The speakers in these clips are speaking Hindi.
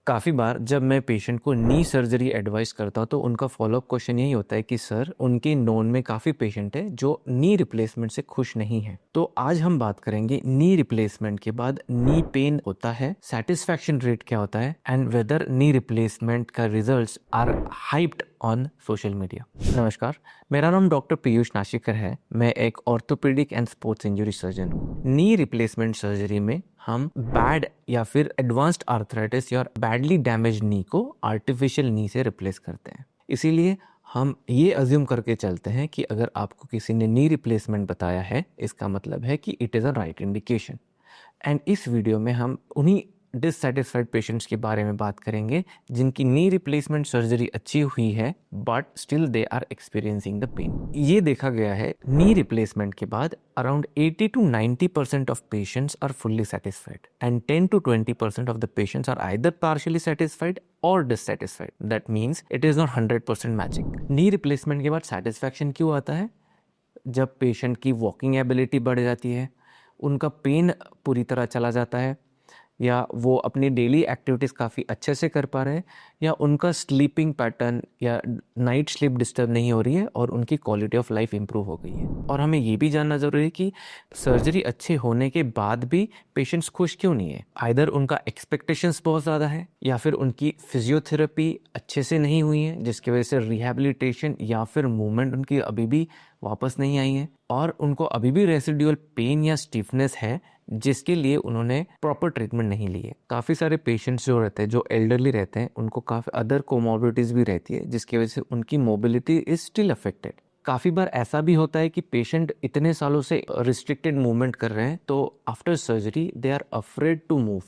काफ़ी बार जब मैं पेशेंट को नी सर्जरी एडवाइस करता हूँ तो उनका फॉलोअप क्वेश्चन यही होता है कि सर उनके नोन में काफ़ी पेशेंट है जो नी रिप्लेसमेंट से खुश नहीं है। तो आज हम बात करेंगे नी रिप्लेसमेंट के बाद नी पेन होता है, सेटिस्फैक्शन रेट क्या होता है एंड वेदर नी रिप्लेसमेंट का results are hyped on social media. नमस्कार, मेरा नाम डॉक्टर पीयूष नाशिकर है। मैं एक orthopaedic and sports injury surgeon हूँ। नी रिप्लेसमेंट सर्जरी में हम बैड या फिर एडवांस्ड आर्थराइटिस या बैडली डैमेज नी को आर्टिफिशियल नी से रिप्लेस करते हैं। इसीलिए हम ये अज्यूम करके चलते हैं कि अगर आपको किसी ने नी रिप्लेसमेंट बताया है, इसका मतलब है कि it is a right indication. And इस वीडियो में हम उन्हीं डिससेटिस्फाइड पेशेंट्स के बारे में बात करेंगे जिनकी नी रिप्लेसमेंट सर्जरी अच्छी हुई है but still they are experiencing the pain. ये देखा गया है नी रिप्लेसमेंट के बाद around 80 to 90% of patients are fully satisfied and 10 to 20% of the patients are either partially satisfied or dissatisfied. That means it is not 100% magic. Knee replacement के बाद सेटिस्फैक्शन क्यों आता है? जब पेशेंट की वॉकिंग एबिलिटी बढ़ जाती है, उनका पेन पूरी तरह चला जाता है, या वो अपनी डेली एक्टिविटीज़ काफ़ी अच्छे से कर पा रहे हैं, या उनका स्लीपिंग पैटर्न या नाइट स्लीप डिस्टर्ब नहीं हो रही है और उनकी क्वालिटी ऑफ लाइफ इम्प्रूव हो गई है। और हमें ये भी जानना ज़रूरी है कि सर्जरी अच्छे होने के बाद भी पेशेंट्स खुश क्यों नहीं है। आइदर उनका एक्सपेक्टेशंस बहुत ज़्यादा है या फिर उनकी फिजियोथेरेपी अच्छे से नहीं हुई है जिसकी वजह से रिहैबिलिटेशन या फिर मूवमेंट उनकी अभी भी वापस नहीं आई है, और उनको अभी भी रेसिडुअल पेन या स्टिफनेस है जिसके लिए उन्होंने प्रॉपर ट्रीटमेंट नहीं ली है। काफ़ी सारे पेशेंट्स जो रहते हैं, जो एल्डरली रहते हैं, उनको काफ़ी अदर कोमॉर्बिडिटीज़ भी रहती है जिसकी वजह से उनकी मोबिलिटी इज स्टिल अफेक्टेड। काफ़ी बार ऐसा भी होता है कि पेशेंट इतने सालों से रिस्ट्रिक्टेड मूवमेंट कर रहे हैं तो after surgery they are afraid to move,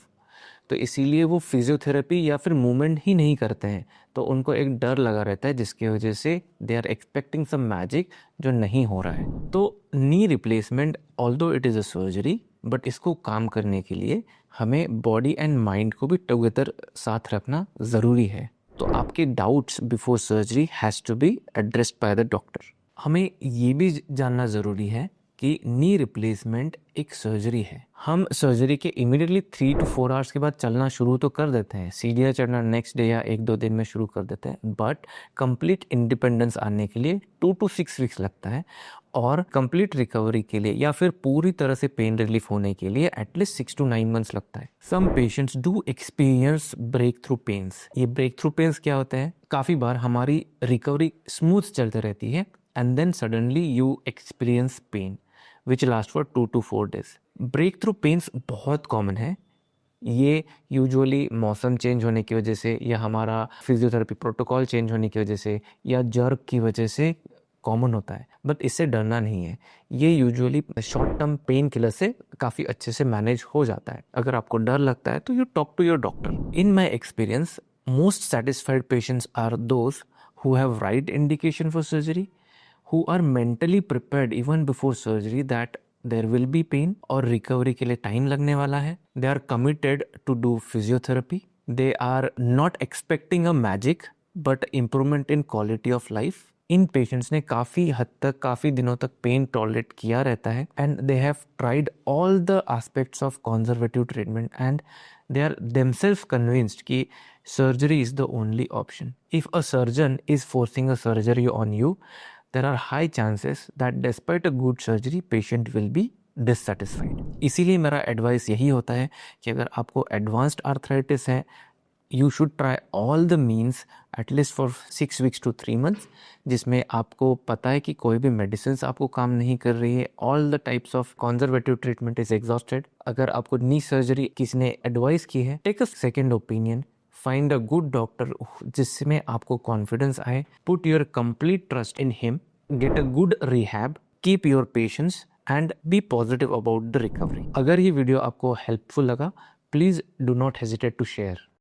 तो इसीलिए वो फिजियोथेरेपी या फिर मूवमेंट ही नहीं करते हैं। तो उनको एक डर लगा रहता है जिसकी वजह से they are expecting some magic जो नहीं हो रहा है। तो knee replacement although it is a surgery, but इसको काम करने के लिए हमें बॉडी एंड माइंड को भी टुगेदर साथ रखना ज़रूरी है। तो आपके doubts before surgery has to be addressed by the doctor. हमें ये भी जानना ज़रूरी है कि नी रिप्लेसमेंट एक सर्जरी है। हम सर्जरी के इमीडिएटली 3 to 4 आवर्स के बाद चलना शुरू तो कर देते हैं, सीढ़ियाँ चढ़ना नेक्स्ट डे या 1-2 दिन में शुरू कर देते हैं, बट कंप्लीट इंडिपेंडेंस आने के लिए 2 to 6 वीक्स लगता है, और कंप्लीट रिकवरी के लिए या फिर पूरी तरह से पेन रिलीफ होने के लिए एटलीस्ट 6 to 9 मंथ्स लगता है। Some patients do experience breakthrough pains. ये ब्रेक थ्रू पेन्स क्या होते हैं? काफ़ी बार हमारी रिकवरी स्मूथ चलती रहती है and then suddenly you experience pain which last for 2 to 4 days। Breakthrough pains बहुत कॉमन है। ये यूजुअली मौसम चेंज होने की वजह से या हमारा फिजियोथेरेपी प्रोटोकॉल चेंज होने की वजह से या जर्क की वजह से कॉमन होता है, बट इससे डरना नहीं है। ये usually short term pain killer से काफ़ी अच्छे से मैनेज हो जाता है। अगर आपको डर लगता है तो you talk to your doctor. In my experience most satisfied patients are those who have right indication for surgery, who are mentally prepared even before surgery that there will be pain और रिकवरी के लिए टाइम लगने वाला है। They are committed to do physiotherapy. They are not expecting a magic but improvement in quality of life. In patients ने काफ़ी हद तक, काफ़ी दिनों तक पेन टॉलरेट किया रहता है and they have tried all the aspects of conservative treatment and they are themselves convinced कि surgery is the only option. If a surgeon is forcing a surgery on you, there are high chances that despite a good surgery, patient will be dissatisfied. इसीलिए मेरा एडवाइस यही होता है कि अगर आपको एडवांस्ड आर्थराइटिस है, you should try all the means at least for 6 weeks to 3 months, जिसमें आपको पता है कि कोई भी मेडिसिन आपको काम नहीं कर रही है, all the types of conservative treatment is exhausted. अगर आपको नी सर्जरी किसी ने एडवाइस की है, take a second opinion, find a good doctor जिसमें आपको कॉन्फिडेंस आए, put your complete trust in him, get a good rehab, keep your patience and be positive about the recovery. अगर ये वीडियो आपको हेल्पफुल लगा, please do not hesitate to share.